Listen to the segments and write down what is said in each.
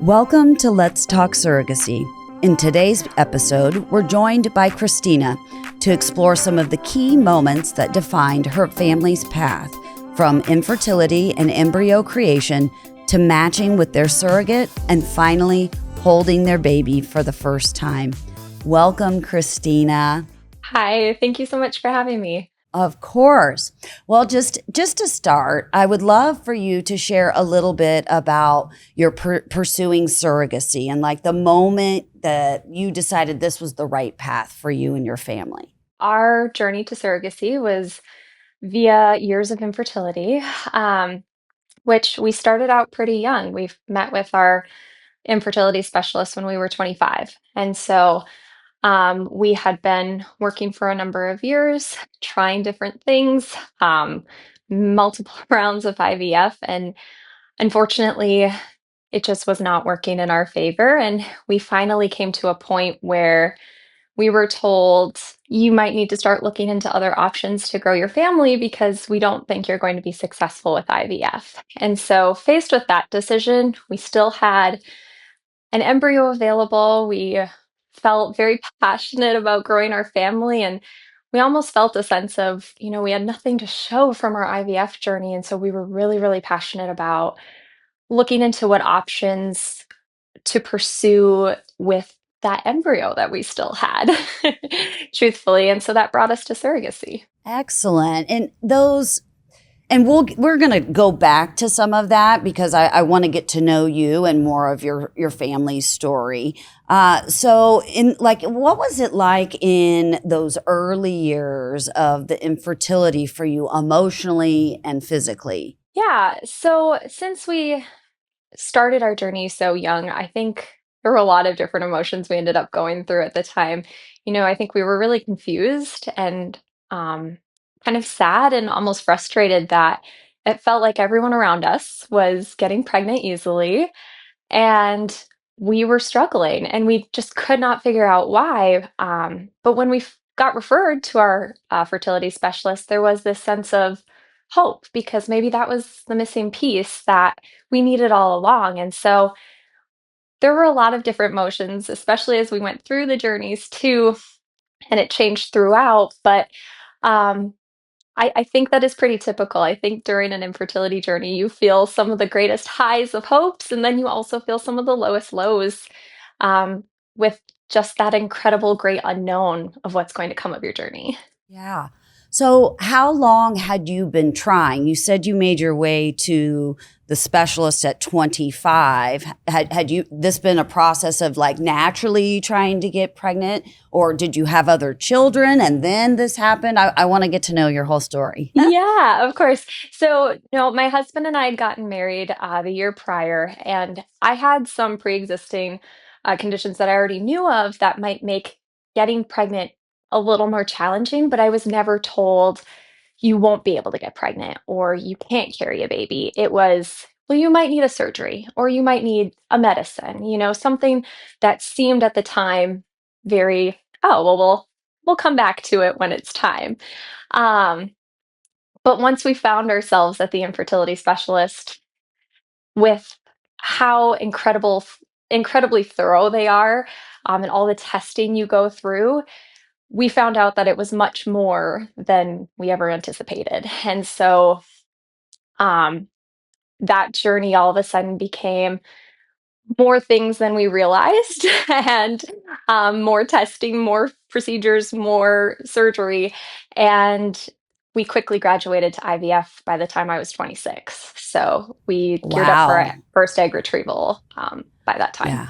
Welcome to Let's Talk Surrogacy. In today's episode, we're joined by Christina to explore some of the key moments that defined her family's path, from infertility and embryo creation to matching with their surrogate and finally holding their baby for the first time. Welcome, Christina. Hi, thank you so much for having me. Of course. Well, just to start, I would love for you to share a little bit about your pursuing surrogacy and like the moment that you decided this was the right path for you and your family. Our journey to surrogacy was via years of infertility, which we started out pretty young. We've met with our infertility specialist when we were 25. We had been working for a number of years, trying different things, multiple rounds of IVF, and unfortunately, it just was not working in our favor. And we finally came to a point where we were told you might need to start looking into other options to grow your family because we don't think you're going to be successful with IVF. And so, faced with that decision, we still had an embryo available. We felt very passionate about growing our family, and we almost felt a sense of, we had nothing to show from our IVF journey. And so, we were really, really passionate about looking into what options to pursue with that embryo that we still had, truthfully. And so that brought us to surrogacy. Excellent. We're going to go back to some of that because I want to get to know you and more of your family's story. What was it like in those early years of the infertility for you emotionally and physically? Yeah. So since we started our journey so young, I think there were a lot of different emotions we ended up going through at the time. I think we were really confused and um, kind of sad and almost frustrated that it felt like everyone around us was getting pregnant easily and we were struggling and we just could not figure out why. But when we got referred to our fertility specialist, there was this sense of hope because maybe that was the missing piece that we needed all along. And so there were a lot of different motions, especially as we went through the journeys too, and it changed throughout. But um, I think that is pretty typical. I think during an infertility journey, you feel some of the greatest highs of hopes, and then you also feel some of the lowest lows um, with just that incredible, great unknown of what's going to come of your journey. Yeah. So how long had you been trying? You said you made your way to the specialist at 25. Had you this been a process of like naturally trying to get pregnant, or did you have other children and then this happened? I want to get to know your whole story. Yeah, of course. So, my husband and I had gotten married the year prior, and I had some pre-existing conditions that I already knew of that might make getting pregnant a little more challenging, but I was never told you won't be able to get pregnant or you can't carry a baby. It was, well, you might need a surgery or you might need a medicine, something that seemed at the time very, oh, well, we'll come back to it when it's time. Um, but once we found ourselves at the infertility specialist with how incredibly thorough they are, and all the testing you go through, we found out that it was much more than we ever anticipated. And so um, that journey all of a sudden became more things than we realized, and more testing, more procedures, more surgery. And we quickly graduated to IVF by the time I was 26. So we geared up for Wow. our first egg retrieval by that time. Yeah.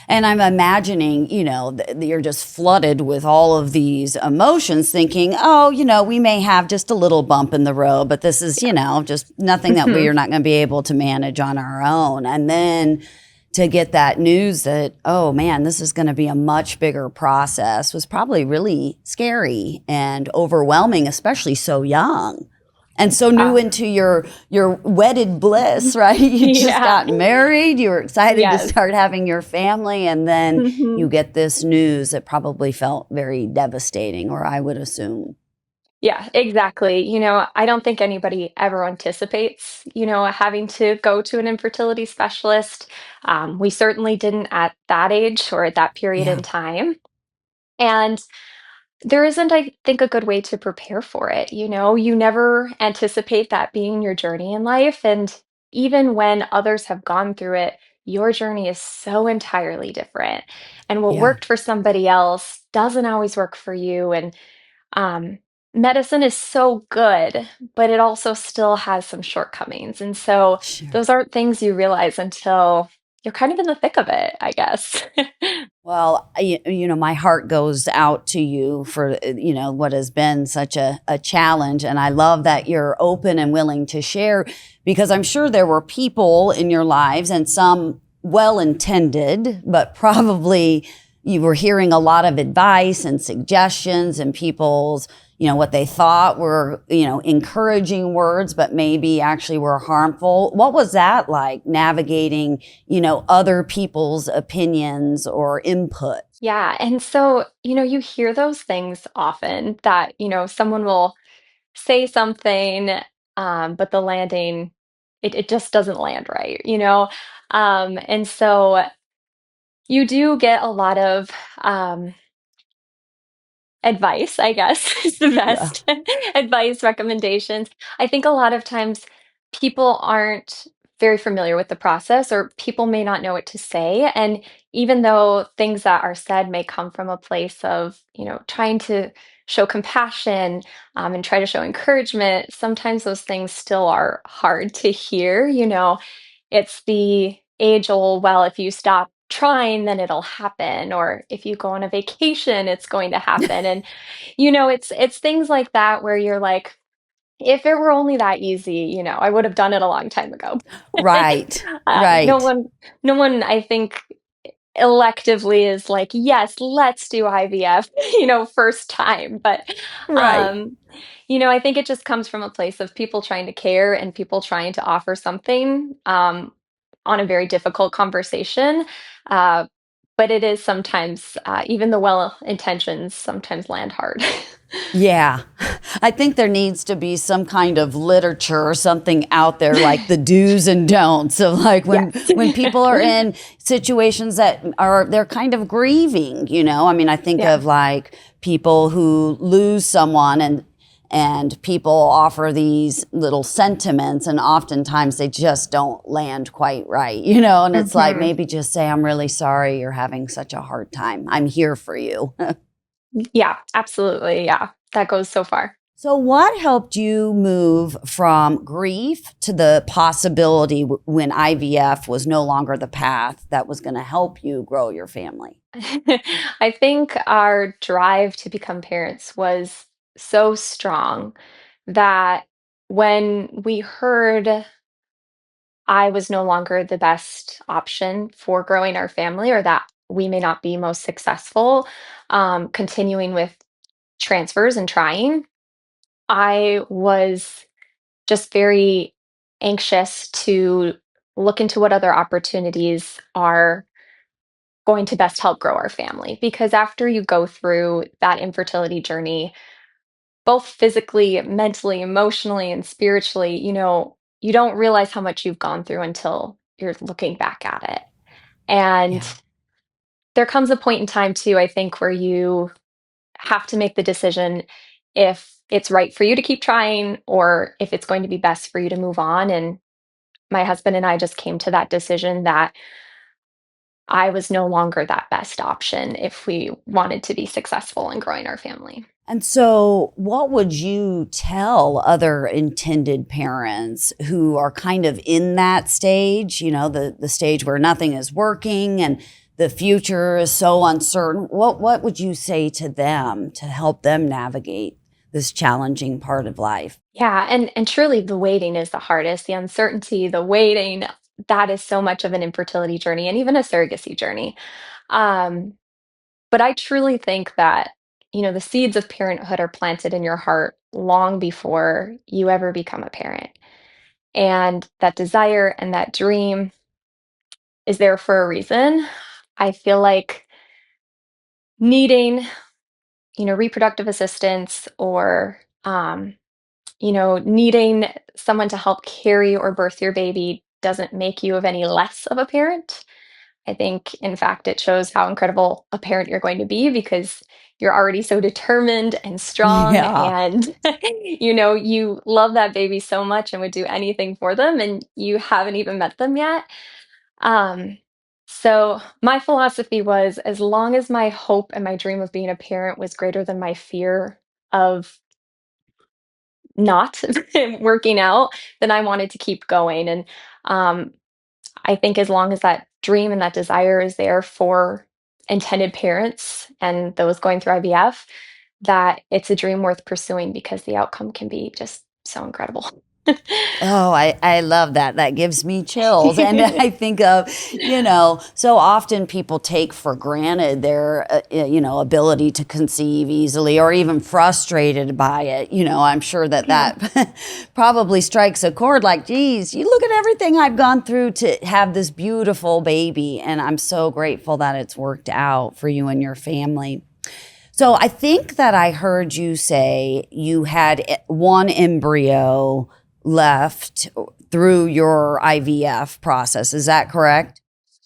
And I'm imagining, you're just flooded with all of these emotions thinking, oh, we may have just a little bump in the road, but this is, just nothing that we are not going to be able to manage on our own. And then to get that news that, oh man, this is going to be a much bigger process was probably really scary and overwhelming, especially so young. And so new into your wedded bliss, right? You just Yeah. got married. You were excited to Yes. start having your family. And then Mhm. you get this news that probably felt very devastating, or I would assume. Yeah, exactly. I don't think anybody ever anticipates, having to go to an infertility specialist. We certainly didn't at that age or at that period in Yeah, time. And there isn't, I think, a good way to prepare for it. You never anticipate that being your journey in life. And even when others have gone through it, your journey is so entirely different. And what yeah, worked for somebody else doesn't always work for you. And um, medicine is so good, but it also still has some shortcomings. And so sure. those aren't things you realize until you're kind of in the thick of it, I guess. Well, my heart goes out to you for, what has been such a challenge. And I love that you're open and willing to share because I'm sure there were people in your lives and some well intended, but probably you were hearing a lot of advice and suggestions and people's, what they thought were, encouraging words, but maybe actually were harmful. What was that like navigating, other people's opinions or input? Yeah. And so, you hear those things often that, someone will say something, but the landing, it just doesn't land right? And so you do get a lot of advice, I guess, is the Yeah. best advice, recommendations. I think a lot of times people aren't very familiar with the process, or people may not know what to say. And even though things that are said may come from a place of, trying to show compassion, and try to show encouragement, sometimes those things still are hard to hear. It's the age old, well, if you stop trying, then it'll happen. Or if you go on a vacation, it's going to happen. And, it's things like that where you're like, if it were only that easy, I would have done it a long time ago. Right. No Right. one, no one, I think, electively is like, yes, let's do IVF, first time. But, Right. um, I think it just comes from a place of people trying to care and people trying to offer something on a very difficult conversation. Uh, but it is sometimes, even the well intentions sometimes land hard. Yeah. I think there needs to be some kind of literature or something out there like the do's and don'ts of like Yes. when people are in situations that are they're kind of grieving, I mean, I think Yeah. of like people who lose someone and people offer these little sentiments and oftentimes they just don't land quite right, and it's like Mhm. maybe just say I'm really sorry you're having such a hard time. I'm here for you. Yeah, absolutely. Yeah, that goes so far. So, what helped you move from grief to the possibility when IVF was no longer the path that was going to help you grow your family? I think our drive to become parents was so strong that when we heard I was no longer the best option for growing our family, or that we may not be most successful continuing with transfers and trying, I was just very anxious to look into what other opportunities are going to best help grow our family. Because after you go through that infertility journey, both physically, mentally, emotionally, and spiritually, you don't realize how much you've gone through until you're looking back at it. And Yeah. there comes a point in time, too, I think, where you have to make the decision if it's right for you to keep trying or if it's going to be best for you to move on. And my husband and I just came to that decision that I was no longer that best option if we wanted to be successful in growing our family. And so, what would you tell other intended parents who are kind of in that stage, the stage where nothing is working and the future is so uncertain? What would you say to them to help them navigate this challenging part of life? Yeah, and truly the waiting is the hardest. The uncertainty, the waiting, that is so much of an infertility journey and even a surrogacy journey. Um, but I truly think that, the seeds of parenthood are planted in your heart long before you ever become a parent. And that desire and that dream is there for a reason. I feel like needing, reproductive assistance or um, needing someone to help carry or birth your baby doesn't make you of any less of a parent. I think, in fact, it shows how incredible a parent you're going to be because you're already so determined and strong Yeah. and you love that baby so much and would do anything for them and you haven't even met them yet. Um, so my philosophy was as long as my hope and my dream of being a parent was greater than my fear of not working out, then I wanted to keep going. And um, I think as long as that dream and that desire is there for intended parents and those going through IVF, that it's a dream worth pursuing because the outcome can be just so incredible. Oh, I love that. That gives me chills. And I think of, so often people take for granted their, ability to conceive easily or even frustrated by it. I'm sure that Yeah. that probably strikes a chord like, geez, you look at everything I've gone through to have this beautiful baby. And I'm so grateful that it's worked out for you and your family. So I think that I heard you say you had one embryo left through your IVF process. Is that correct?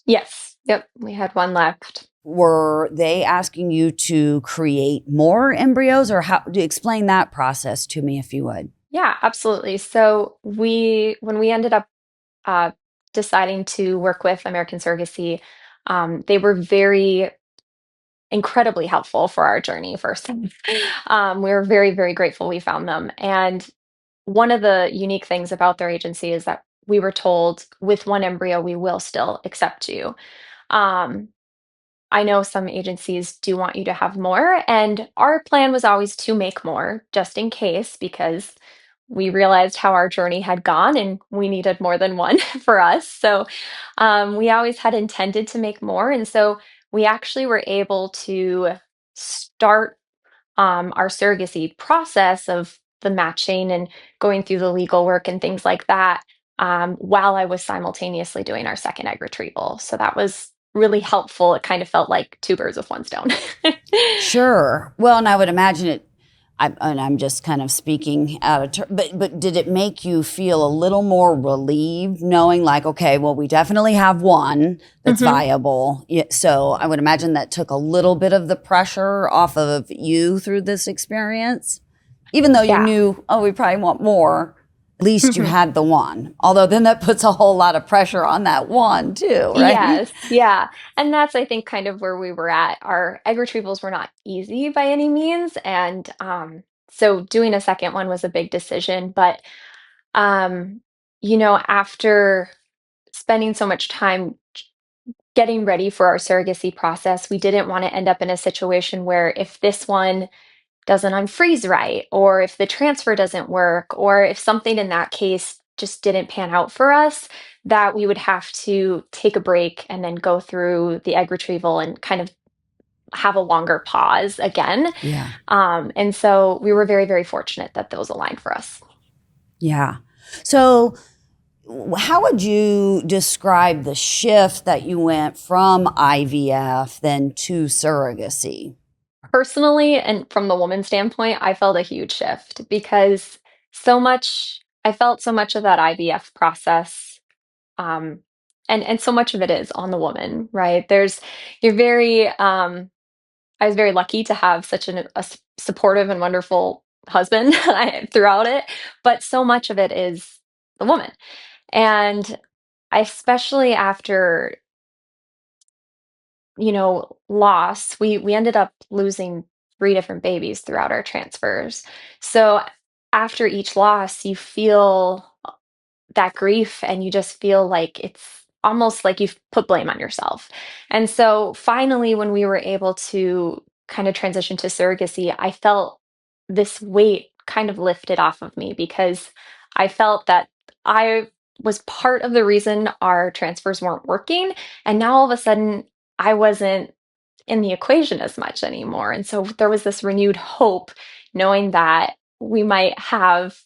Yes. Yep. We had one left. Were they asking you to create more embryos or how to explain that process to me if you would? Yeah, absolutely. So when we ended up uh, deciding to work with American Surrogacy, they were very incredibly helpful for our journey first. We were very, very grateful we found them. And one of the unique things about their agency is that we were told with one embryo, we will still accept you. Um, I know some agencies do want you to have more, and our plan was always to make more just in case because we realized how our journey had gone and we needed more than one for us. So we always had intended to make more. And so we actually were able to start our surrogacy process of the matching and going through the legal work and things like that while I was simultaneously doing our second egg retrieval. So that was really helpful. It kind of felt like two birds with one stone. Sure. Well, and I would imagine it. And I'm just kind of speaking out of turn, but did it make you feel a little more relieved knowing, like, okay, well, we definitely have one that's Hmm. viable. So I would imagine that took a little bit of the pressure off of you through this experience, even though you Yeah. knew, oh, we probably want more. At least you had the one. Although then that puts a whole lot of pressure on that one too, right? Yes, yeah, and that's, I think, kind of where we were at. Our egg retrievals were not easy by any means, and, so doing a second one was a big decision, but, um, after spending so much time getting ready for our surrogacy process, we didn't wanna end up in a situation where if this one doesn't unfreeze right, or if the transfer doesn't work, or if something in that case just didn't pan out for us, that we would have to take a break and then go through the egg retrieval and kind of have a longer pause again. Yeah. And so we were very, very fortunate that those aligned for us. Yeah. So how would you describe the shift that you went from IVF then to surrogacy? Personally, and from the woman's standpoint, I felt a huge shift because I felt so much of that IVF process um and so much of it is on the woman, right? You're very I was very lucky to have such supportive and wonderful husband throughout it, but so much of it is the woman. And especially after, loss, we ended up losing three different babies throughout our transfers. So after each loss, you feel that grief and you just feel like it's almost like you've put blame on yourself. And so finally, when we were able to kind of transition to surrogacy, I felt this weight kind of lifted off of me because I felt that I was part of the reason our transfers weren't working. And now all of a sudden, I wasn't in the equation as much anymore. And so there was this renewed hope knowing that we might have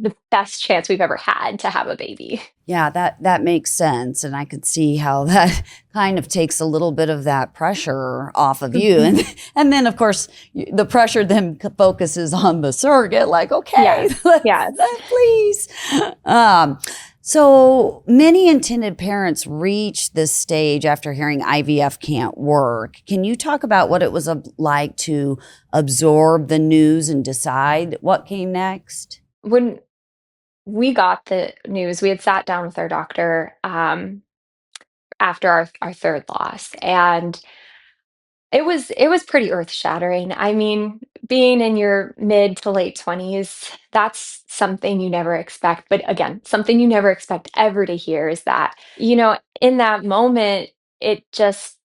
the best chance we've ever had to have a baby. Yeah, that makes sense, and I could see how that kind of takes a little bit of that pressure off of you, Mhm. and then of course the pressure then focuses on the surrogate, like okay, Yes, let's yes. please. Um, so many intended parents reach this stage after hearing IVF can't work. Can you talk about what it was like to absorb the news and decide what came next? When we got the news, we had sat down with our doctor after our third loss, and it was pretty earth-shattering. I mean, being in your mid to late 20s, that's something you never expect. But again, something you never expect ever to hear is that, in that moment, it just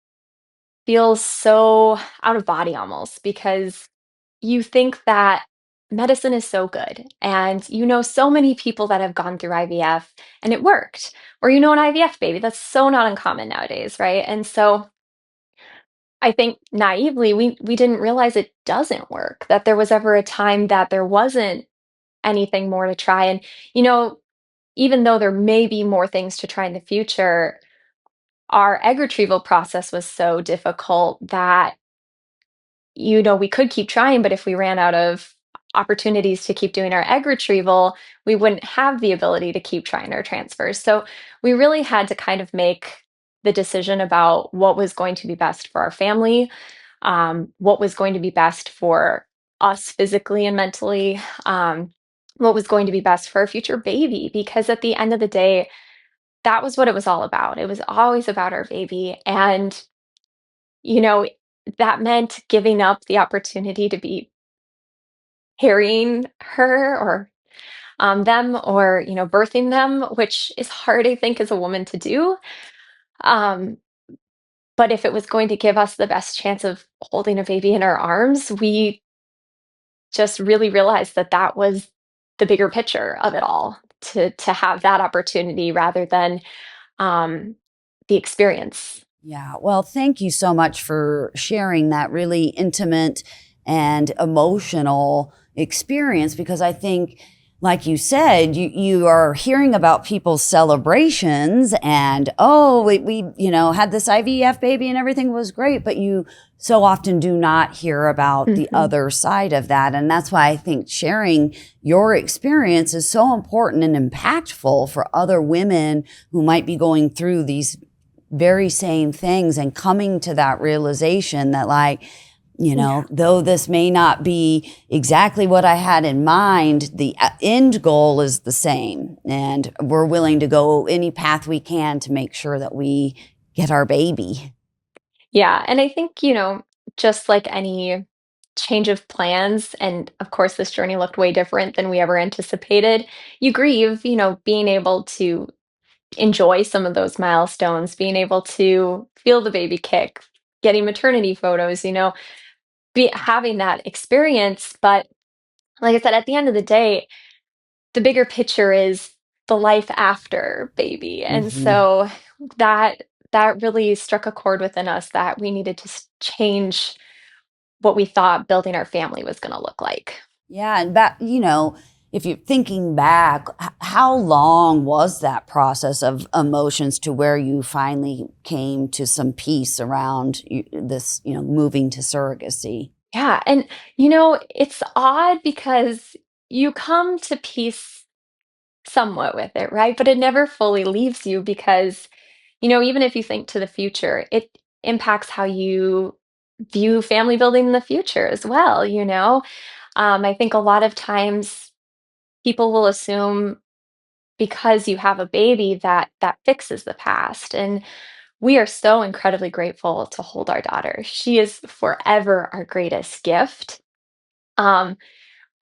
feels so out of body almost because you think that medicine is so good and so many people that have gone through IVF and it worked. Or an IVF baby. That's so not uncommon nowadays, right? And so I think naively, we didn't realize it doesn't work, that there was ever a time that there wasn't anything more to try. And, you know, even though there may be more things to try in the future, our egg retrieval process was so difficult that, we could keep trying, but if we ran out of opportunities to keep doing our egg retrieval, we wouldn't have the ability to keep trying our transfers. So we really had to kind of make the decision about what was going to be best for our family, what was going to be best for us physically and mentally, what was going to be best for our future baby. Because at the end of the day, that was what it was all about. It was always about our baby. And, you know, that meant giving up the opportunity to be carrying her or them or, birthing them, which is hard, I think, as a woman to do. Um, but if it was going to give us the best chance of holding a baby in our arms, we just really realized that that was the bigger picture of it all, to have that opportunity rather than um, the experience. Yeah. Well, thank you so much for sharing that really intimate and emotional experience because I think, like you said, you are hearing about people's celebrations and, oh, we had this IVF baby and everything was great, but you so often do not hear about the Mhm. other side of that. And that's why I think sharing your experience is so important and impactful for other women who might be going through these very same things and coming to that realization that like, Yeah. though this may not be exactly what I had in mind, the end goal is the same. And we're willing to go any path we can to make sure that we get our baby. Yeah. And I think, just like any change of plans, and of course, this journey looked way different than we ever anticipated. You grieve, being able to enjoy some of those milestones, being able to feel the baby kick, getting maternity photos, having that experience. But like I said, at the end of the day, the bigger picture is the life after baby. And Hmm. so that that really struck a chord within us that we needed to change what we thought building our family was going to look like. Yeah. And back, if you're thinking back, how long was that process of emotions to where you finally came to some peace around this, moving to surrogacy? Yeah, and it's odd because you come to peace somewhat with it, right? But it never fully leaves you because, even if you think to the future, it impacts how you view family building in the future as well, I think a lot of times people will assume because you have a baby that that fixes the past. And we are so incredibly grateful to hold our daughter. She is forever our greatest gift. Um,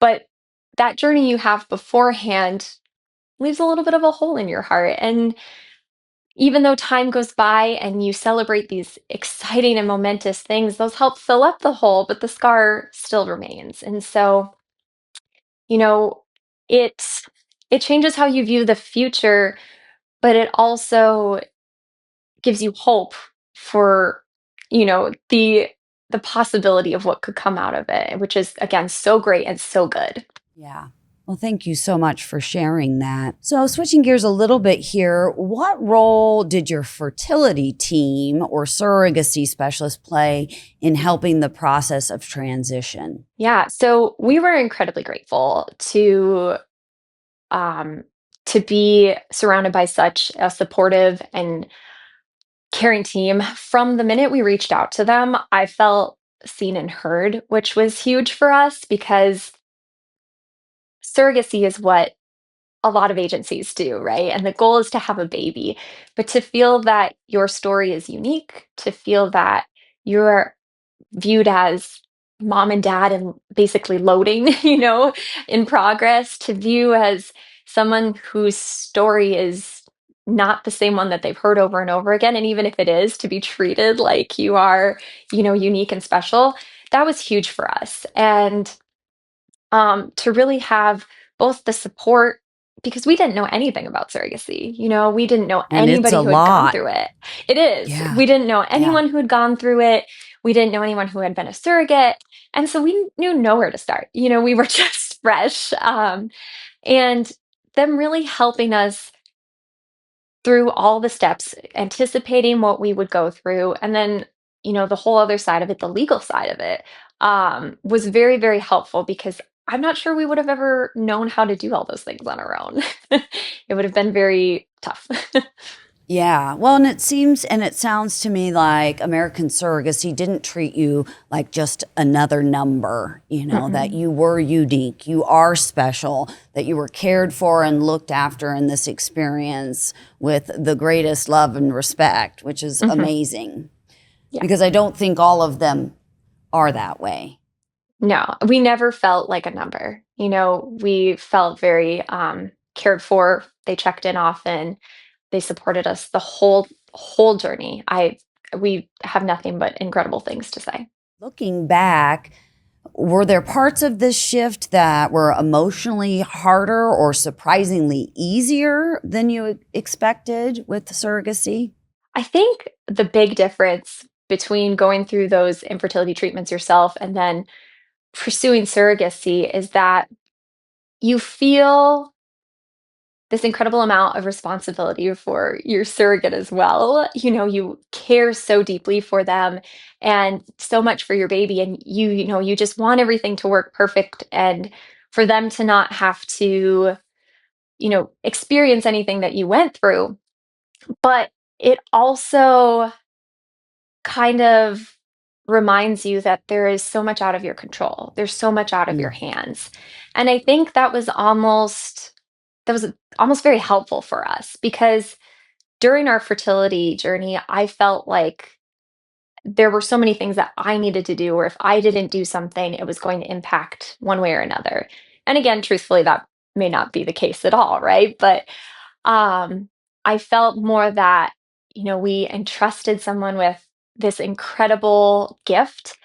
but that journey you have beforehand leaves a little bit of a hole in your heart. And even though time goes by and you celebrate these exciting and momentous things, those help fill up the hole, but the scar still remains. And so, you know, it it changes how you view the future, but it also gives you hope for, the possibility of what could come out of it, which is again so great and so good. Yeah. Well, thank you so much for sharing that. So, switching gears a little bit here, what role did your fertility team or surrogacy specialist play in helping the process of transition? Yeah, so we were incredibly grateful um, to be surrounded by such a supportive and caring team. From the minute we reached out to them, I felt seen and heard, which was huge for us because surrogacy is what a lot of agencies do, right? And the goal is to have a baby. But to feel that your story is unique, to feel that you're viewed as mom and dad and basically loading, in progress, to view as someone whose story is not the same one that they've heard over and over again. And even if it is, to be treated like you are, unique and special, that was huge for us. And to really have both the support because we didn't know anything about surrogacy. We didn't know And it's anybody a who had gone lot. through it. It is. Yeah. We didn't know Yeah. anyone who had gone through it. We didn't know anyone who had been a surrogate. And so we knew nowhere to start. We were just fresh. And them really helping us through all the steps, anticipating what we would go through, and then, the whole other side of it, the legal side of it, was very, very helpful because I'm not sure we would have ever known how to do all those things on our own. It would have been very tough. Yeah. Well, and it sounds to me like American Surrogacy didn't treat you like just another number, that Mm-mm. you were unique, you are special, that you were cared for and looked after in this experience with the greatest love and respect, which is Mhm. amazing Yeah. because I don't think all of them are that way. No, we never felt like a number. We felt very cared for. They checked in often. They supported us the whole journey. We have nothing but incredible things to say. Looking back, were there parts of this shift that were emotionally harder or surprisingly easier than you expected with surrogacy? I think the big difference between going through those infertility treatments yourself and then pursuing surrogacy is that you feel this incredible amount of responsibility for your surrogate as well. You care so deeply for them and so much for your baby and you just want everything to work perfect and for them to not have to, experience anything that you went through. But it also kind of reminds you that there is so much out of your control. There's so much out of your Mm. hands. And I think that was almost very helpful for us because during our fertility journey, I felt like there were so many things that I needed to do, or if I didn't do something, it was going to impact one way or another. And again, truthfully, that may not be the case at all, right? But um, I felt more that, we entrusted someone with this incredible gift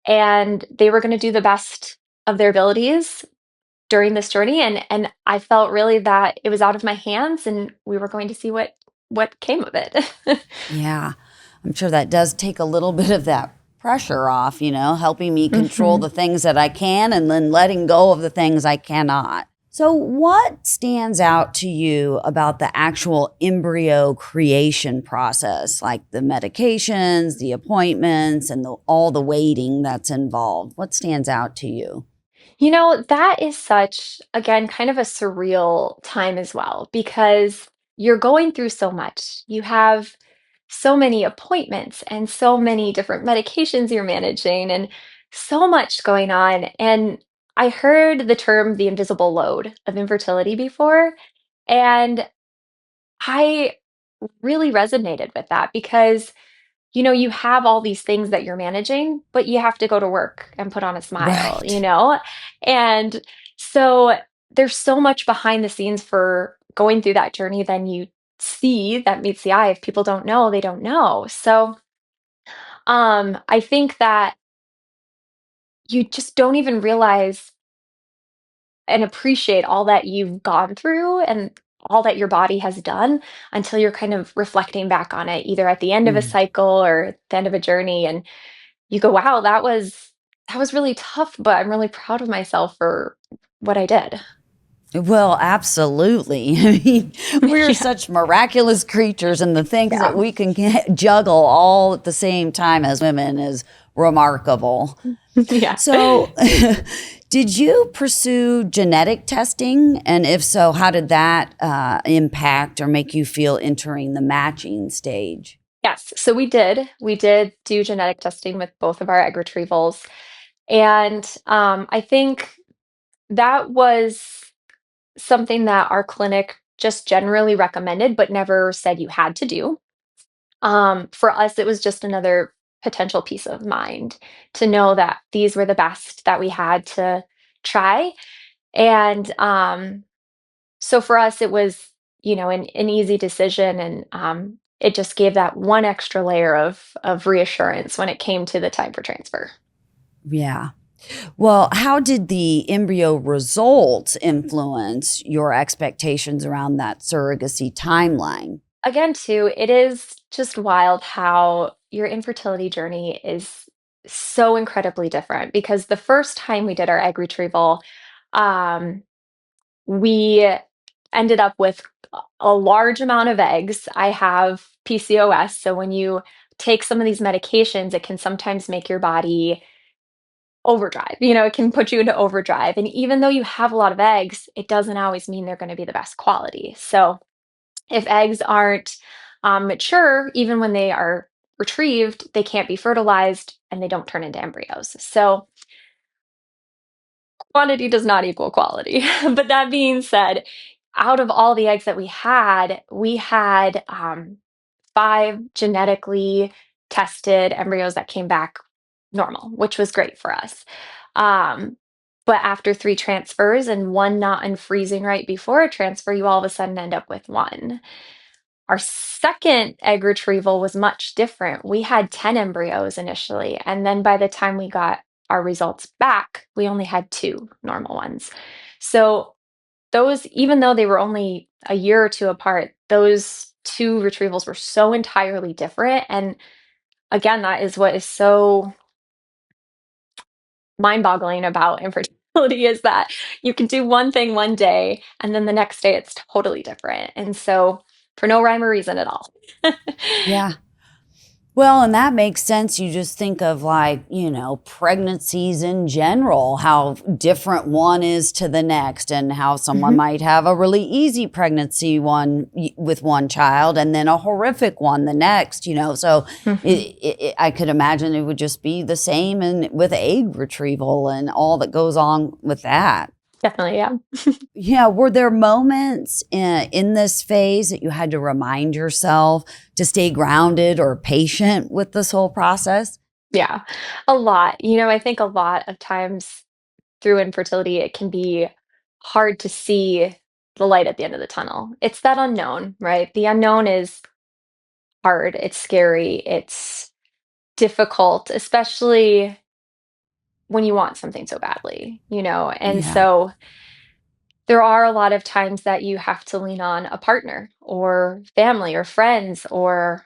and they were going to do the best of their abilities during this journey. And I felt really that it was out of my hands and we were going to see what came of it. Yeah, I'm sure that does take a little bit of that pressure off, helping me control Hmm. the things that I can and then letting go of the things I cannot. So, what stands out to you about the actual embryo creation process, like the medications, the appointments, and all the waiting that's involved? What stands out to you? That is such, again, kind of a surreal time as well, because you're going through so much. You have so many appointments and so many different medications you're managing and so much going on. And I heard the term the invisible load of infertility before, and I really resonated with that because you have all these things that you're managing, but you have to go to work and put on a smile, Right. And so there's so much behind the scenes for going through that journey than you see that meets the eye. If people don't know, they don't know. So I think that you just don't even realize and appreciate all that you've gone through and all that your body has done until you're kind of reflecting back on it, either at the end of a Mm. cycle or at the end of a journey. And you go, "Wow, that was really tough, but I'm really proud of myself for what I did." Well, absolutely. I mean, we're Yeah. such miraculous creatures, and the things that Yeah. we can juggle all at the same time as women is remarkable. Yeah. So, did you pursue genetic testing? And if so, how did that impact or make you feel entering the matching stage? Yes. So we did. We did do genetic testing with both of our egg retrievals. And I think that was something that our clinic just generally recommended, but never said you had to do. For us, it was just another potential peace of mind to know that these were the best that we had to try. And so for us, it was, an easy decision. And it just gave that one extra layer of reassurance when it came to the time for transfer. Yeah. Well, how did the embryo results influence your expectations around that surrogacy timeline? Again, too, it is just wild how your infertility journey is so incredibly different because the first time we did our egg retrieval, um, we ended up with a large amount of eggs. I have PCOS, so when you take some of these medications, it can sometimes make your body overdrive. It can put you into overdrive. And even though you have a lot of eggs, it doesn't always mean they're going to be the best quality. So if eggs aren't mature, even when they are retrieved, they can't be fertilized and they don't turn into embryos. So quantity does not equal quality. But that being said, out of all the eggs that we had five genetically tested embryos that came back normal, which was great for us. Um, but after three transfers and one not unfreezing right before a transfer, you all of a sudden end up with one. Our second egg retrieval was much different. We had 10 embryos initially, and then by the time we got our results back, we only had two normal ones. So, those, even though they were only a year or two apart, those two retrievals were so entirely different. And again, that is what is so mind boggling about infertility is that you can do one thing one day, and then the next day it's totally different. And so, for no rhyme or reason at all. Yeah. Well, and that makes sense. You just think of like, pregnancies in general, how different one is to the next, and how someone Mhm. might have a really easy pregnancy with one child and then a horrific one the next. So Mhm. I could imagine it would just be the same with egg retrieval and all that goes on with that. Definitely, yeah. Yeah, were there moments in this phase that you had to remind yourself to stay grounded or patient with this whole process? Yeah, a lot. I think a lot of times through infertility, it can be hard to see the light at the end of the tunnel. It's that unknown, right? The unknown is hard, it's scary, it's difficult, especially when you want something so badly. And Yeah, so there are a lot of times that you have to lean on a partner or family or friends or,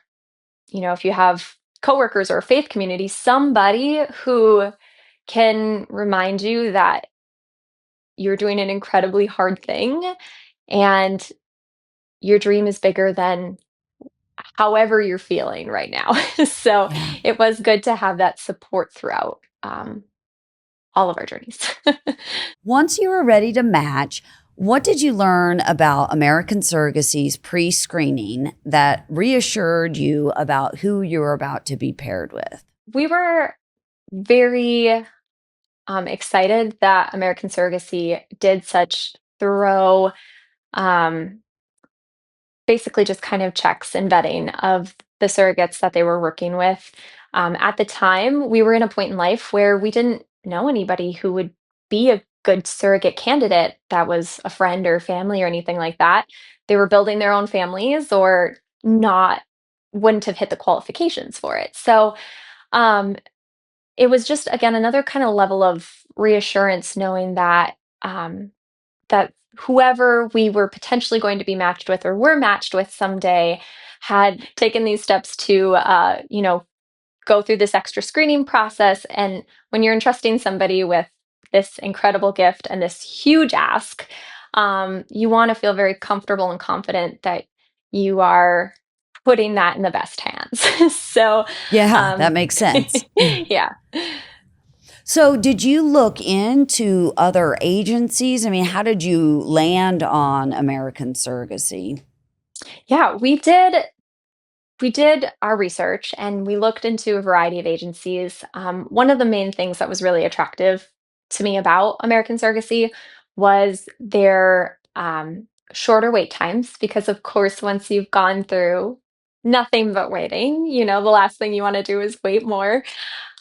if you have coworkers or a faith community, somebody who can remind you that you're doing an incredibly hard thing and your dream is bigger than however you're feeling right now. So yeah. it was good to have that support throughout all of our journeys. Once you were ready to match, what did you learn about American Surrogacy's pre-screening that reassured you about who you were about to be paired with? We were very excited that American Surrogacy did such thorough um, basically just kind of checks and vetting of the surrogates that they were working with. At the time, we were in a point in life where we didn't know anybody who would be a good surrogate candidate that was a friend or family or anything like that. They were building their own families or not, wouldn't have hit the qualifications for it. So um, it was just, again, another kind of level of reassurance knowing um, that whoever we were potentially going to be matched with or were matched with someday had taken these steps to go through this extra screening process. And when you're entrusting somebody with this incredible gift and this huge ask, You want to feel very comfortable and confident that you are putting that in the best hands. So, Yeah, that um, makes sense. yeah. So, did you look into other agencies? I mean, how did you land on American Surrogacy? Yeah, we did our research and we looked into a variety of agencies. One of the main things that was really attractive to me about American Surrogacy was their shorter wait times, because, of course, once you've gone through nothing but waiting, the last thing you want to do is wait more.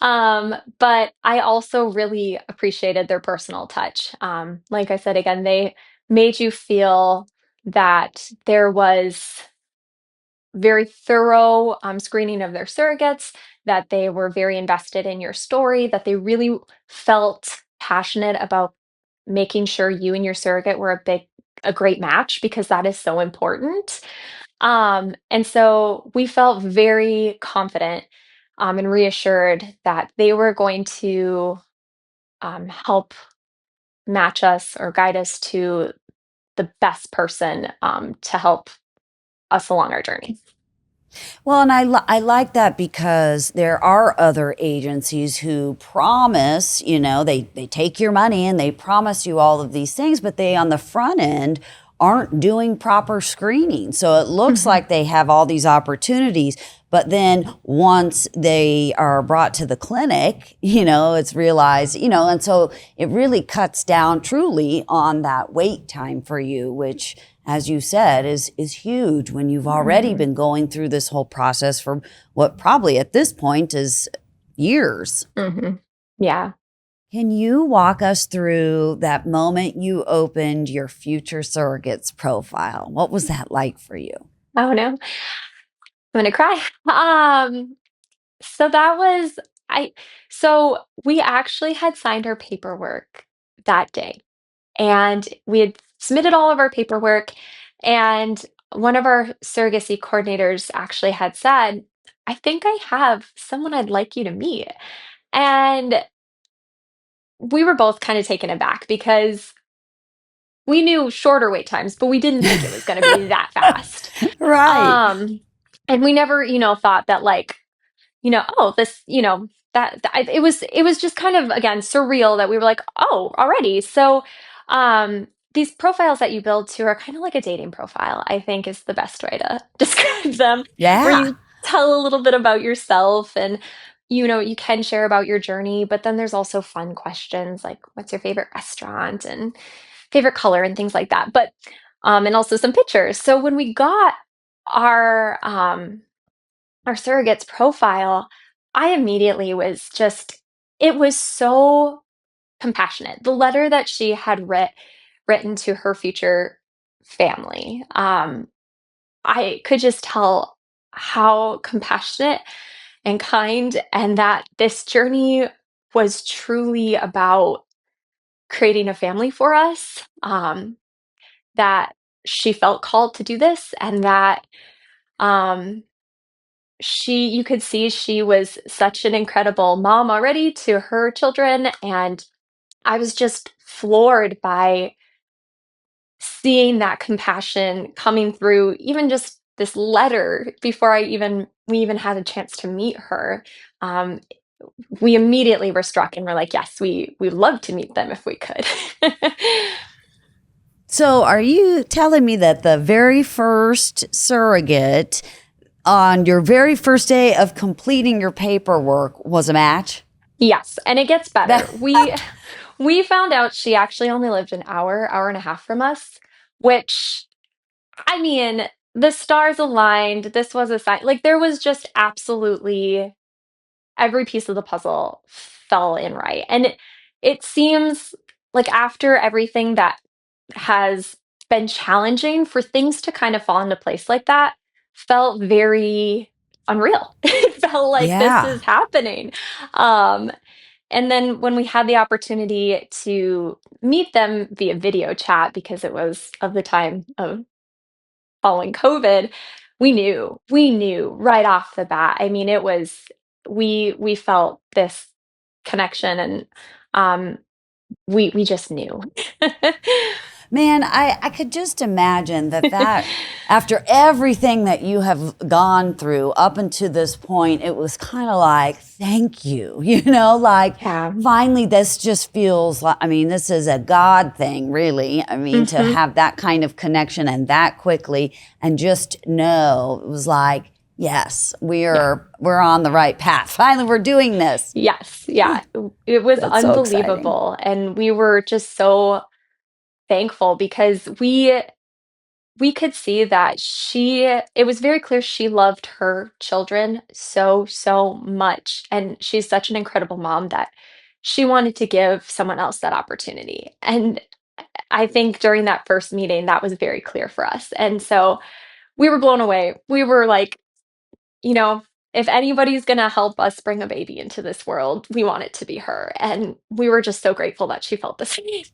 But I also really appreciated their personal touch. Like I said, again, they made you feel that there was very thorough screening of their surrogates, that they were very invested in your story, that they really felt passionate about making sure you and your surrogate were a great match, because that is so important. And so we felt very confident and reassured that they were going to help match us or guide us to the best person to help us along our journey. Well, and I like that because there are other agencies who promise, they take your money and they promise you all of these things, but they on the front end aren't doing proper screening. So it looks Mhm. like they have all these opportunities, but then once they are brought to the clinic, it's realized, and so it really cuts down truly on that wait time for you, which, as you said, is huge when you've already Mhm. been going through this whole process for what probably at this point is years. Mhm. Yeah. Can you walk us through that moment you opened your future surrogates profile? What was that like for you? Oh no, I'm gonna cry. So that was I. So we actually had signed our paperwork that day, and we had submitted all of our paperwork. And one of our surrogacy coordinators actually had said, "I think I have someone I'd like you to meet." And we were both kind of taken aback, because we knew shorter wait times, but we didn't think it was going to be that fast. Right. Um, and we never, thought that, like, oh, this, it was just kind of, again, surreal that we were like, oh, already. So, these profiles that you build to are kind of like a dating profile, I think, is the best way to describe them, where Yeah. you tell a little bit about yourself, and you can share about your journey, but then there's also fun questions like, what's your favorite restaurant and favorite color and things like that. But and also some pictures. So when we got our our surrogate's profile, I immediately was just, it was so compassionate. The letter that she had written to her future family, I could just tell how compassionate and kind, and that this journey was truly about creating a family for us. That she felt called to do this, and that um, you could see she was such an incredible mom already to her children. And I was just floored by seeing that compassion coming through, even just this letter before we even had a chance to meet her. Um, we immediately were struck and were like, yes, we'd love to meet them if we could. So, are you telling me that the very first surrogate on your very first day of completing your paperwork was a match? Yes, and it gets That better. We found out she actually only lived an hour and a half from us, which, I mean, the stars aligned. This was a sign. Like, there was just absolutely every piece of the puzzle fell in right. And it seems like, after everything that has been challenging, for things to kind of fall into place like that felt very unreal. It felt like, this yeah. is happening. Um, and then when we had the opportunity to meet them via video chat, because it was of the time of following COVID, we knew right off the bat. I mean, it was, we felt this connection, and um we just knew. Man, I could just imagine that after everything that you have gone through up until this point, it was kind of like, thank you, like Yeah. finally this just feels like, I mean, this is a God thing, really. I mean, to Hmm. have that kind of connection and that quickly and just know it was like, yes, Yeah. we're on the right path. Finally, we're doing this. Yes. Yeah. It was That's so exciting. unbelievable. And we were just so thankful because we could see that it was very clear she loved her children so, so much. And she's such an incredible mom that she wanted to give someone else that opportunity. And I think during that first meeting, that was very clear for us. And so we were blown away. We were like, you know, if anybody's going to help us bring a baby into this world, we want it to be her. And we were just so grateful that she felt the same.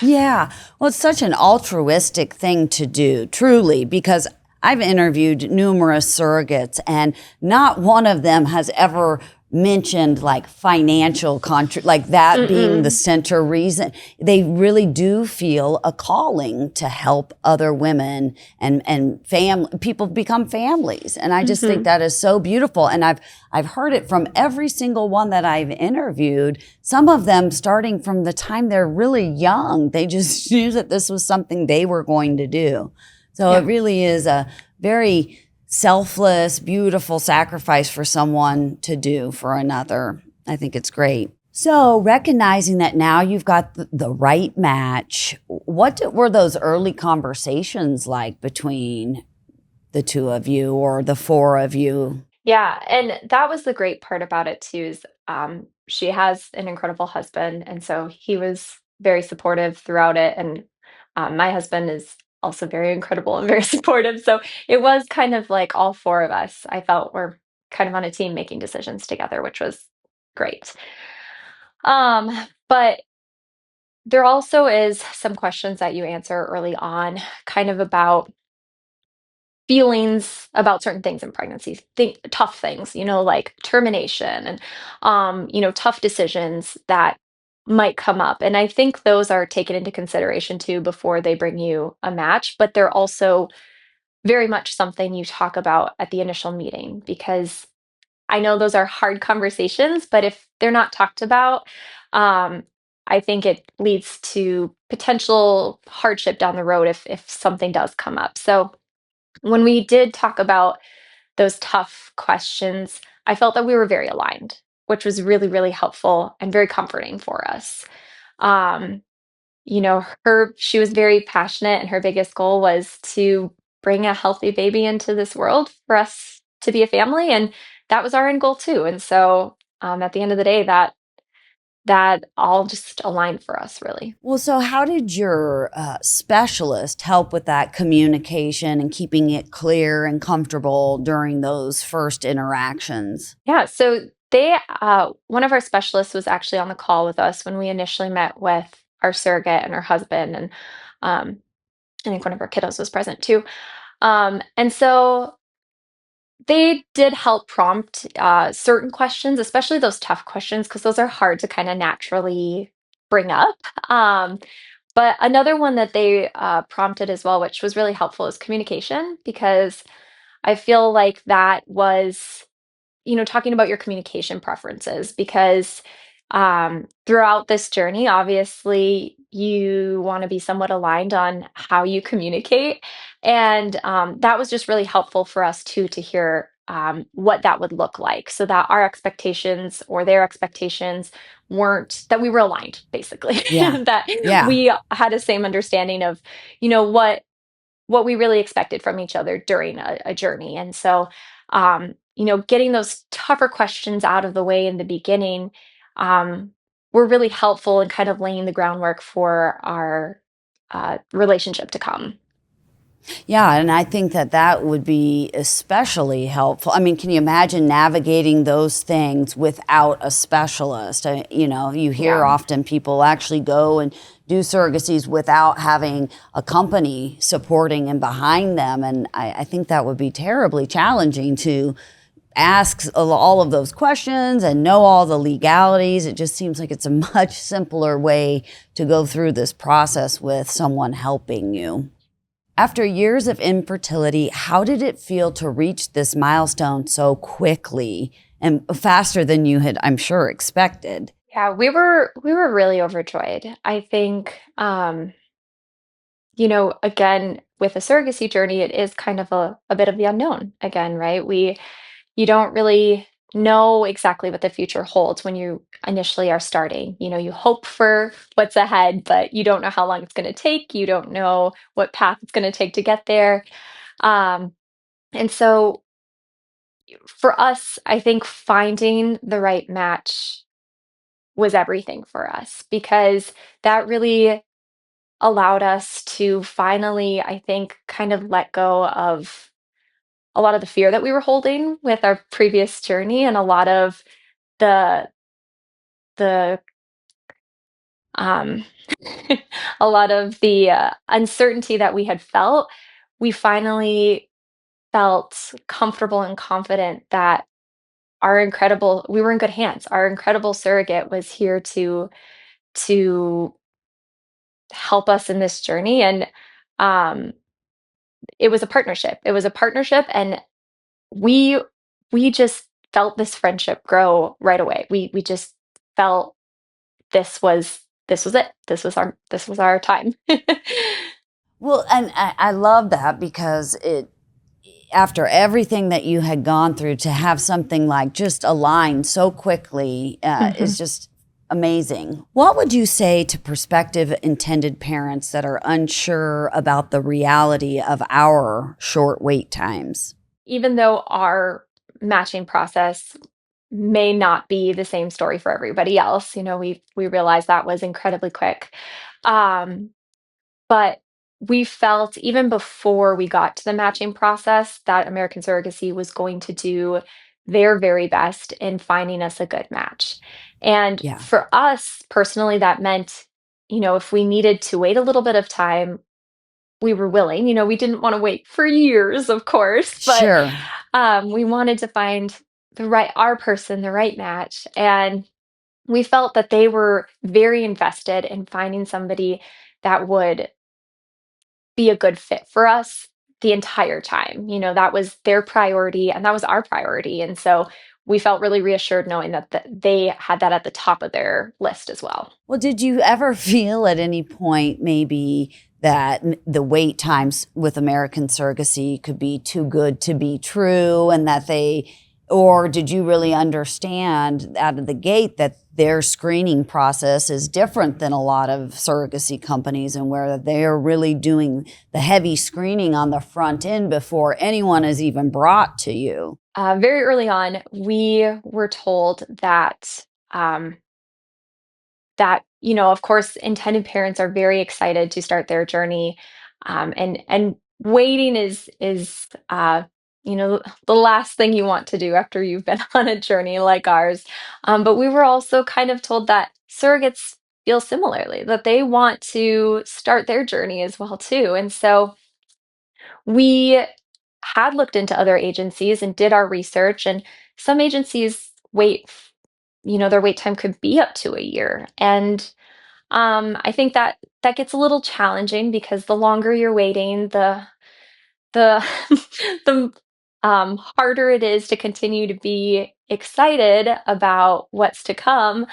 Yeah. Well, it's such an altruistic thing to do, truly, because I've interviewed numerous surrogates and not one of them has ever mentioned like financial like that being the Mm-mm. center reason. They really do feel a calling to help other women and family people become families. And I just think Hmm. that is so beautiful. And I've heard it from every single one that I've interviewed. Some of them starting from the time they're really young, they just knew that this was something they were going to do. So it Yeah. really is a very selfless, beautiful sacrifice for someone to do for another. I think it's great. So recognizing that now you've got the right match, were those early conversations like between the two of you or the four of you? Yeah, and that was the great part about it too is she has an incredible husband, and so he was very supportive throughout it. And my husband is also very incredible and very supportive. So it was kind of like all four of us, I felt, were kind of on a team making decisions together, which was great. But there also is some questions that you answer early on, kind of about feelings about certain things in pregnancy, tough things, like termination and, tough decisions that might come up. And I think those are taken into consideration too before they bring you a match, but they're also very much something you talk about at the initial meeting because I know those are hard conversations, but if they're not talked about, um, I think it leads to potential hardship down the road if something does come up. So when we did talk about those tough questions, I felt that we were very aligned, which was really, really helpful and very comforting for us. Um, she was very passionate, and her biggest goal was to bring a healthy baby into this world for us to be a family, and that was our end goal too. And so, at the end of the day, that all just aligned for us, really. Well, so how did your specialist help with that communication and keeping it clear and comfortable during those first interactions? Yeah, so one of our specialists was actually on the call with us when we initially met with our surrogate and her husband, and um, I think one of our kiddos was present too. And so they did help prompt certain questions, especially those tough questions, because those are hard to kind of naturally bring up. Um, but another one that they prompted as well, which was really helpful, is communication, because I feel like that was talking about your communication preferences because throughout this journey, obviously, you want to be somewhat aligned on how you communicate. And that was just really helpful for us too to hear what that would look like so that our expectations or their expectations that we were aligned, basically, Yeah. that Yeah. we had the same understanding of, what we really expected from each other during a journey. And so, getting those tougher questions out of the way in the beginning um, were really helpful in kind of laying the groundwork for our relationship to come. Yeah, and I think that that would be especially helpful. I mean, can you imagine navigating those things without a specialist? You hear Yeah. often people actually go and do surrogacies without having a company supporting and behind them. And I think that would be terribly challenging to ask all of those questions and know all the legalities. It just seems like it's a much simpler way to go through this process with someone helping you. After years of infertility, how did it feel to reach this milestone so quickly and faster than you had, I'm sure, expected? Yeah, we were really overjoyed. I think again, with a surrogacy journey, it is kind of a bit of the unknown again, right? You don't really know exactly what the future holds when you initially are starting. You hope for what's ahead, but you don't know how long it's going to take. You don't know what path it's going to take to get there. Um, and so for us, I think finding the right match was everything for us because that really allowed us to finally, I think, kind of let go of a lot of the fear that we were holding with our previous journey and a lot of the the um a lot of the uncertainty that we had felt. We finally felt comfortable and confident that we were in good hands. Our incredible surrogate was here to help us in this journey. And um it was a partnership. It was a partnership, and we we just felt this friendship grow right away. We just felt this was it. This was our time. Well, and I love that because after everything that you had gone through, to have something like just align so quickly is Mhm. just amazing. What would you say to prospective intended parents that are unsure about the reality of our short wait times? Even though our matching process may not be the same story for everybody else, we realized that was incredibly quick. Um, But we felt even before we got to the matching process that American Surrogacy was going to do their very best in finding us a good match. And Yeah, for us personally, that meant, if we needed to wait a little bit of time, we were willing. We didn't want to wait for years, of course, but sure. we wanted to find our person, the right match. And we felt that they were very invested in finding somebody that would be a good fit for us the entire time. That was their priority and that was our priority. And so we felt really reassured knowing that they had that at the top of their list as well. Well, did you ever feel at any point maybe that the wait times with American surrogacy could be too good to be true and that or did you really understand out of the gate that their screening process is different than a lot of surrogacy companies and where they are really doing the heavy screening on the front end before anyone is even brought to you? Very early on, we were told um, of course, intended parents are very excited to start their journey, and waiting is the last thing you want to do after you've been on a journey like ours. But we were also kind of told that surrogates feel similarly, that they want to start their journey as well too, and so we had looked into other agencies and did our research, and some agencies their wait time could be up to a year, and I think that gets a little challenging because the longer you're waiting, the the harder it is to continue to be excited about what's to come.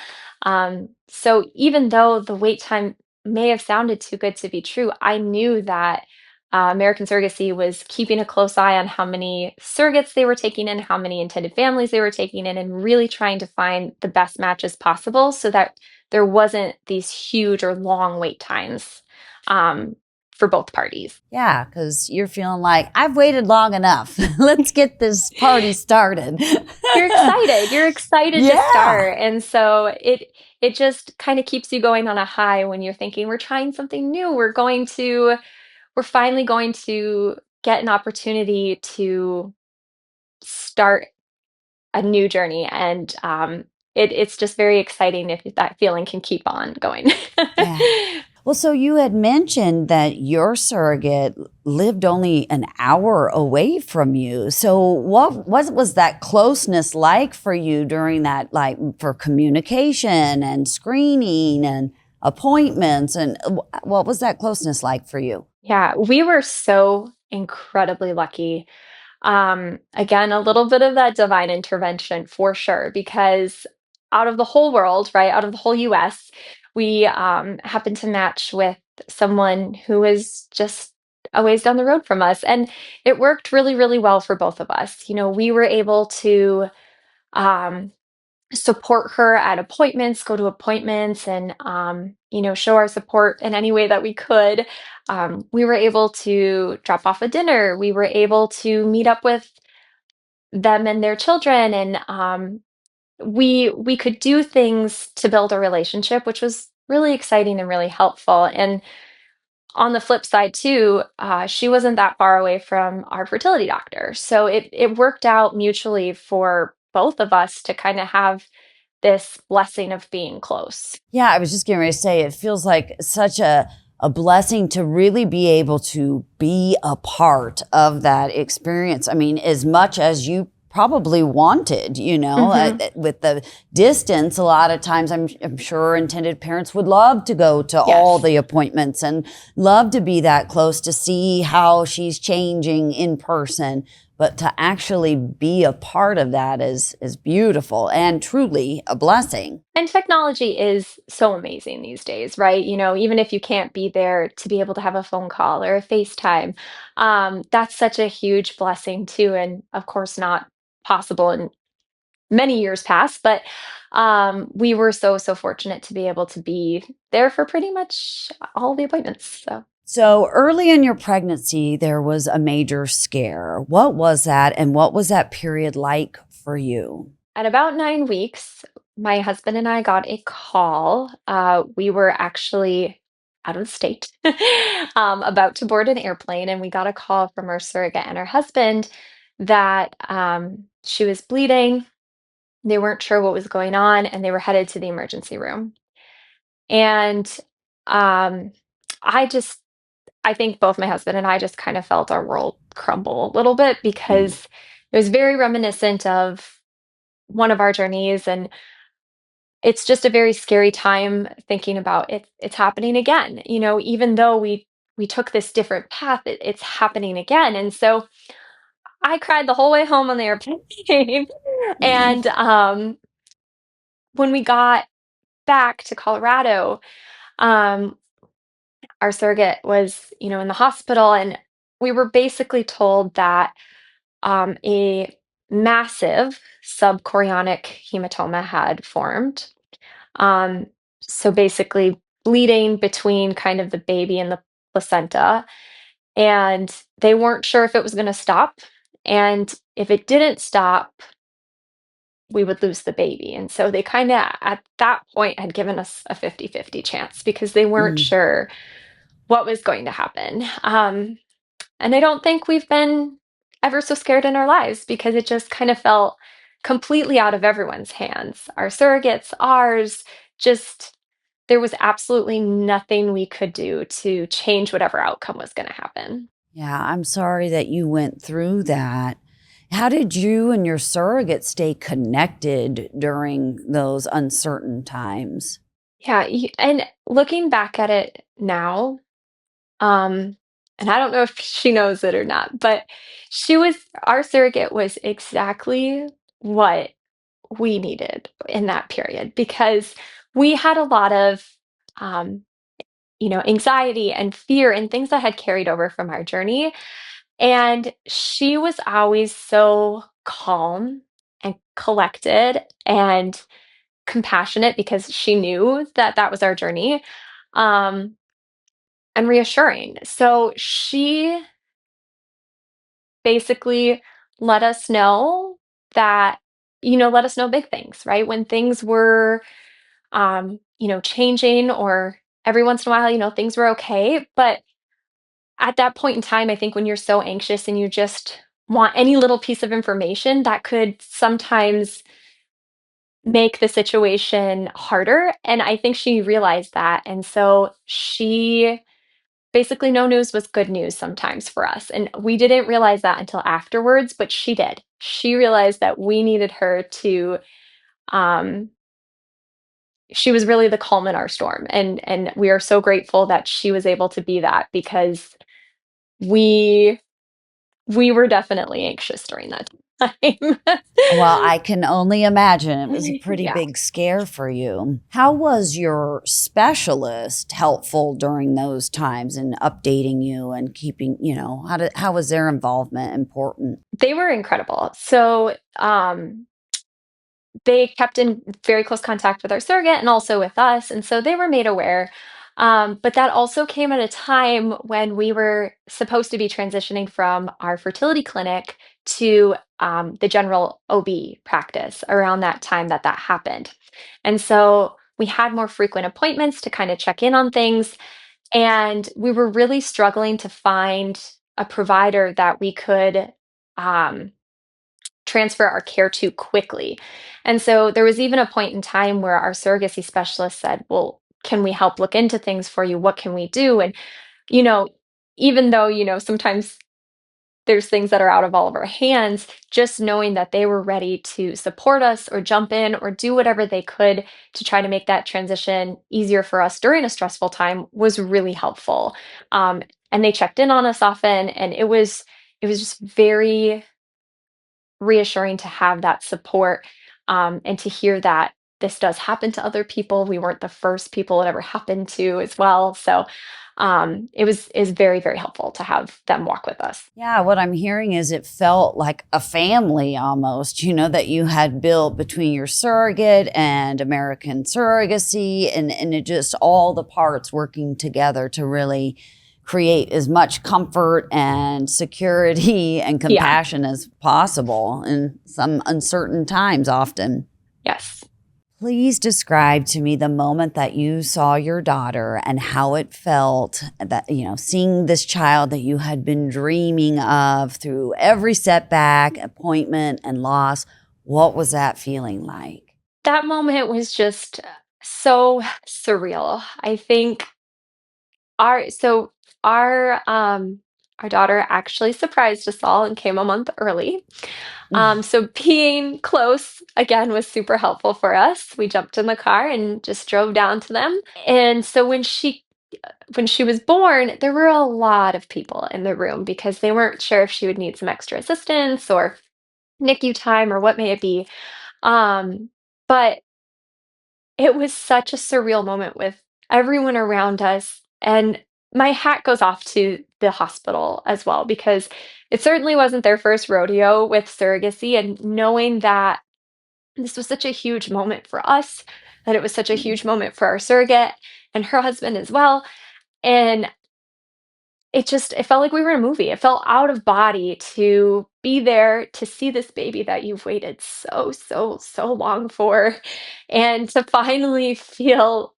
So even though the wait time may have sounded too good to be true, I knew that American Surrogacy was keeping a close eye on how many surrogates they were taking in, how many intended families they were taking in, and really trying to find the best matches possible so that there wasn't these huge or long wait times um, for both parties. Yeah, because you're feeling like, I've waited long enough. Let's get this party started. You're excited to Yeah. start, and so it just kind of keeps you going on a high when you're thinking we're trying something new. We're finally going to get an opportunity to start a new journey, and it's just very exciting if that feeling can keep on going. Yeah. Well, so you had mentioned that your surrogate lived only an hour away from you. So what was that closeness like for you during that, like for communication and screening and appointments? And what was that closeness like for you? Yeah, we were so incredibly lucky. Again, a little bit of that divine intervention for sure, because out of the whole world, right, out of the whole US, we happened to match with someone who was just a ways down the road from us. And it worked really, really well for both of us. We were able to um, support her at appointments, go to appointments, and show our support in any way that we could. We were able to drop off a dinner. We were able to meet up with them and their children, and we could do things to build a relationship, which was really exciting and really helpful. And on the flip side too, she wasn't that far away from our fertility doctor, so it worked out mutually for both of us to kind of have this blessing of being close. Yeah, I was just getting ready to say it feels like such a blessing to really be able to be a part of that experience. I mean, as much as you probably wanted, Hmm. with the distance, a lot of times I'm sure intended parents would love to go to all Yes. the appointments and love to be that close to see how she's changing in person. But to actually be a part of that is beautiful and truly a blessing. And technology is so amazing these days, right? Even if you can't be there, to be able to have a phone call or a FaceTime, that's such a huge blessing too. And of course, not possible in many years past, but we were so, so fortunate to be able to be there for pretty much all the appointments. So. So early in your pregnancy, there was a major scare. What was that? And what was that period like for you? At about 9 weeks, my husband and I got a call. We were actually out of the state, about to board an airplane, and we got a call from our surrogate and her husband that she was bleeding. They weren't sure what was going on, and they were headed to the emergency room. And um, I just, I think both my husband and I just kind of felt our world crumble a little bit, Mm. because it was very reminiscent of one of our journeys, and it's just a very scary time thinking about it's happening again. Even though we took this different path, it's happening again. And so I cried the whole way home on the airplane. And when we got back to Colorado, um, our surrogate was, in the hospital, and we were basically told that a massive subchorionic hematoma had formed. Um, so basically, bleeding between kind of the baby and the placenta. And they weren't sure if it was going to stop. And if it didn't stop, we would lose the baby. And so they kind of, at that point, had given us a 50-50 chance, because they weren't Mm. sure what was going to happen. And I don't think we've been ever so scared in our lives, because it just kind of felt completely out of everyone's hands. Our surrogates, ours, just there was absolutely nothing we could do to change whatever outcome was going to happen. Yeah, I'm sorry that you went through that. How did you and your surrogate stay connected during those uncertain times? Yeah, and looking back at it now, um, and I don't know if she knows it or not, but our surrogate was exactly what we needed in that period, because we had a lot of um, anxiety and fear and things that had carried over from our journey. And she was always so calm and collected and compassionate, because she knew that that was our journey, um, and reassuring. So she basically let us know that, let us know big things, right? When things were changing, or every once in a while, things were okay. But at that point in time, I think when you're so anxious and you just want any little piece of information, that could sometimes make the situation harder. And I think she realized that. And so she basically no news was good news sometimes for us. And we didn't realize that until afterwards, but she did. She realized that we needed her to um she was really the calm in our storm. And we are so grateful that she was able to be that because we we were definitely anxious during that time. Well, I can only imagine it was a pretty Yeah. big scare for you. How was your specialist helpful during those times in updating you and keeping, how was their involvement important? They were incredible. So, they kept in very close contact with our surrogate and also with us, and so they were made aware. But that also came at a time when we were supposed to be transitioning from our fertility clinic to the general OB practice around that time that that happened. And so we had more frequent appointments to kind of check in on things, and we were really struggling to find a provider that we could um, transfer our care to quickly. And so there was even a point in time where our surrogacy specialist said, "Well, can we help look into things for you? What can we do?" And, you know, even though, sometimes there's things that are out of all of our hands, just knowing that they were ready to support us or jump in or do whatever they could to try to make that transition easier for us during a stressful time was really helpful. And they checked in on us often, and it was just very reassuring to have that support, and to hear that this does happen to other people. We weren't the first people it ever happened to as well. So it was very, very helpful to have them walk with us. Yeah, what I'm hearing is it felt like a family almost, that you had built between your surrogate and American Surrogacy and it just all the parts working together to really create as much comfort and security and Yeah. compassion as possible in some uncertain times often. Yes. Please describe to me the moment that you saw your daughter and how it felt that, seeing this child that you had been dreaming of through every setback, appointment, and loss. What was that feeling like? That moment was just so surreal. I think our so our daughter actually surprised us all and came a month early. So being close again was super helpful for us. We jumped in the car and just drove down to them. And so when she was born, there were a lot of people in the room because they weren't sure if she would need some extra assistance or NICU time or what may it be. But it was such a surreal moment with everyone around us. And my hat goes off to the hospital as well, because it certainly wasn't their first rodeo with surrogacy. And knowing that this was such a huge moment for us, that it was such a huge moment for our surrogate and her husband as well. And it felt like we were in a movie. It felt out of body to be there to see this baby that you've waited so, so, so long for, and to finally feel,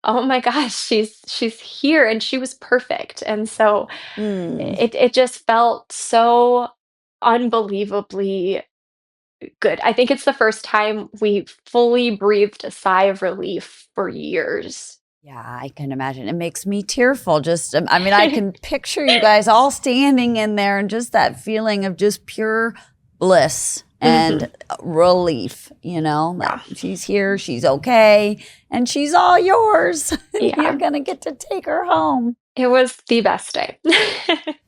oh my gosh, she's here and she was perfect. And so Mm. it just felt so unbelievably good. I think it's the first time we fully breathed a sigh of relief for years. Yeah, I can imagine. It makes me tearful. I can picture you guys all standing in there and just that feeling of just pure bliss Mhm. and relief, that Yeah. she's here, she's okay, and she's all yours. And you're Yeah. going to get to take her home. It was the best day.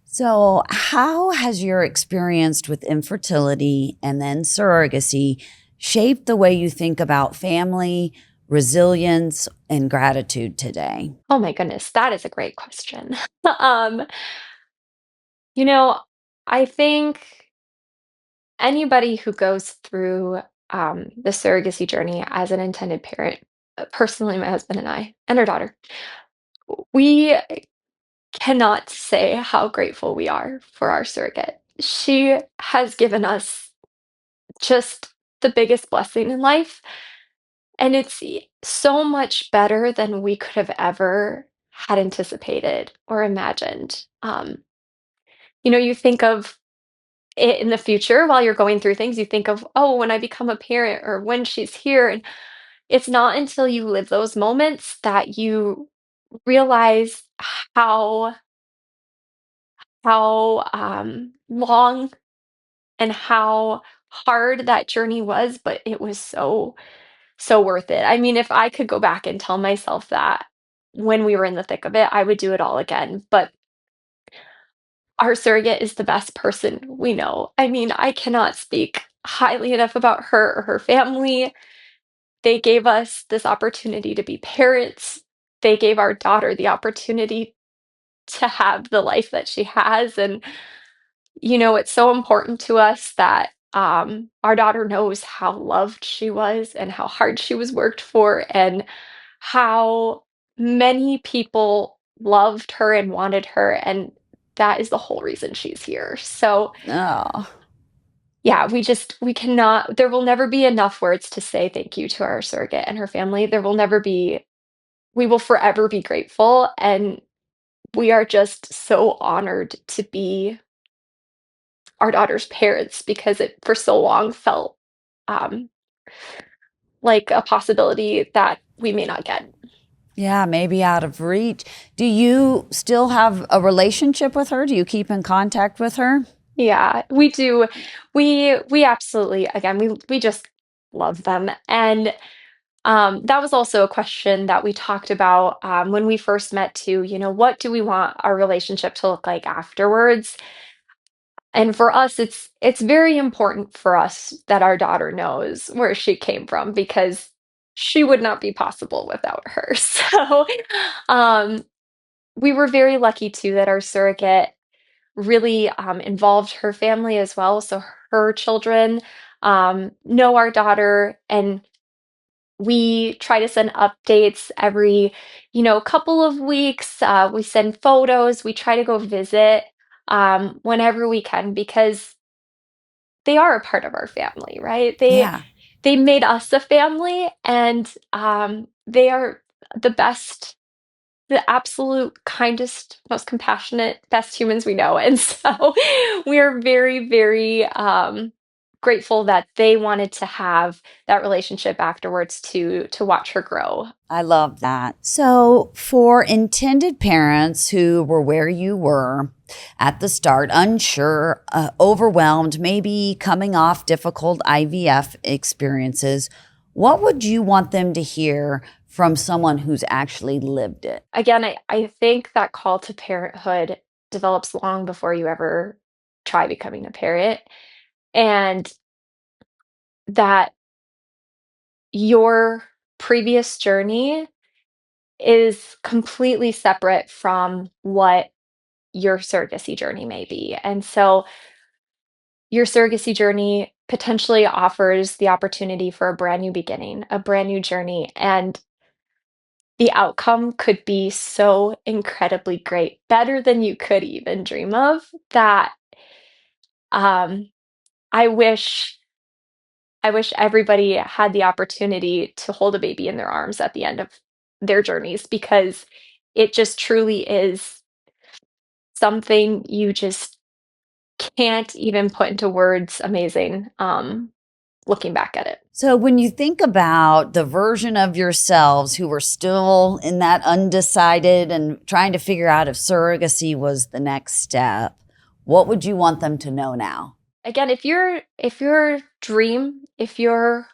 So, how has your experience with infertility and then surrogacy shaped the way you think about family, resilience, and gratitude today? Oh my goodness, that is a great question. Um, you know, I think anybody who goes through the surrogacy journey as an intended parent, personally, my husband and I, and our daughter, we cannot say how grateful we are for our surrogate. She has given us just the biggest blessing in life. And it's so much better than we could have ever had anticipated or imagined. You think of in the future, while you're going through things, you think of, oh, when I become a parent or when she's here. And it's not until you live those moments that you realize how long and how hard that journey was, but it was so worth it. I mean, if I could go back and tell myself that when we were in the thick of it, I would do it all again. But our surrogate is the best person we know. I mean, I cannot speak highly enough about her or her family. They gave us this opportunity to be parents. They gave our daughter the opportunity to have the life that she has. And, it's so important to us that our daughter knows how loved she was and how hard she was worked for and how many people loved her and wanted her. And that is the whole reason she's here. So, Oh, yeah, we cannot, there will never be enough words to say thank you to our surrogate and her family. There will never be, we will forever be grateful. And we are just so honored to be our daughter's parents because it for so long felt um, like a possibility that we may not get. yeah, maybe out of reach. Do you still have a relationship with her? Do you keep in contact with her? Yeah, we do. We absolutely, again, we just love them. And that was also a question that we talked about when we first met too. What do we want our relationship to look like afterwards? And for us, it's very important for us that our daughter knows where she came from because she would not be possible without her. So um, we were very lucky too that our surrogate really involved her family as well. So her children know our daughter, and we try to send updates every, couple of weeks. We send photos. We try to go visit whenever we can because they are a part of our family, right? Yeah. They made us a family, and they are the best, the absolute kindest, most compassionate, best humans we know. And so we are very, very grateful that they wanted to have that relationship afterwards to watch her grow. I love that. So, for intended parents who were where you were at the start, unsure, overwhelmed, maybe coming off difficult IVF experiences, what would you want them to hear from someone who's actually lived it? Again, I think that call to parenthood develops long before you ever try becoming a parent, and that your previous journey is completely separate from what your surrogacy journey may be. And so your surrogacy journey potentially offers the opportunity for a brand new beginning, a brand new journey, and the outcome could be so incredibly great, better than you could even dream of, that um, I wish I wish everybody had the opportunity to hold a baby in their arms at the end of their journeys because it just truly is something you just can't even put into words. Amazing. Looking back at it. So, when you think about the version of yourselves who were still in that undecided and trying to figure out if surrogacy was the next step, what would you want them to know now? Again, if your dream, if your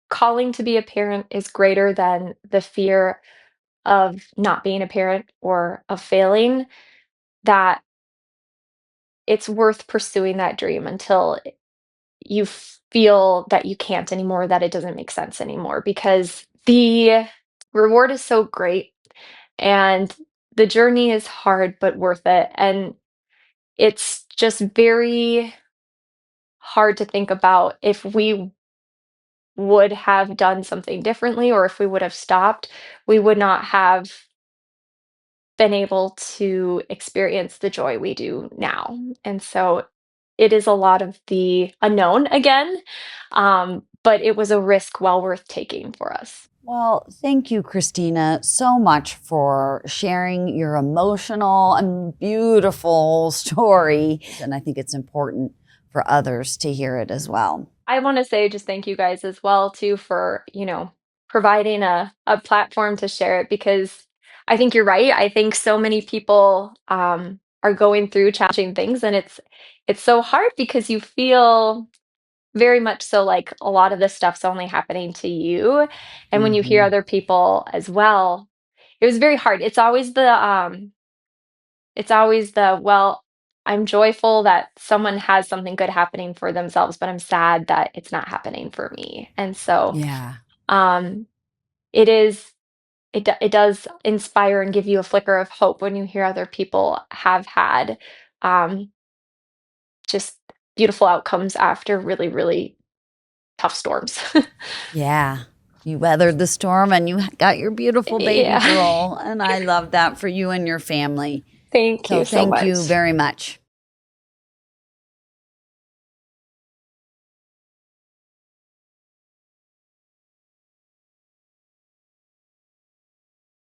calling to be a parent is greater than the fear of not being a parent or of failing, that it's worth pursuing that dream until you feel that you can't anymore, that it doesn't make sense anymore, because the reward is so great and the journey is hard but worth it. And it's just very hard to think about if we would have done something differently or if we would have stopped, we would not have been able to experience the joy we do now. And so it is a lot of the unknown again. But it was a risk well worth taking for us. Well, thank you, Christina, so much for sharing your emotional and beautiful story. And I think it's important for others to hear it as well. I want to say just thank you guys as well too for, providing a platform to share it, because I think you're right. I think so many people are going through challenging things, and it's so hard because you feel very much so like a lot of this stuff's only happening to you. And when you hear Mhm. other people as well, it was very hard. It's always the, well, I'm joyful that someone has something good happening for themselves, but I'm sad that it's not happening for me. And so Yeah. um it is it does inspire and give you a flicker of hope when you hear other people have had um just beautiful outcomes after really, really tough storms. Yeah. You weathered the storm and you got your beautiful baby Yeah. girl. And I love that for you and your family. Thank So you so thank you much. very much.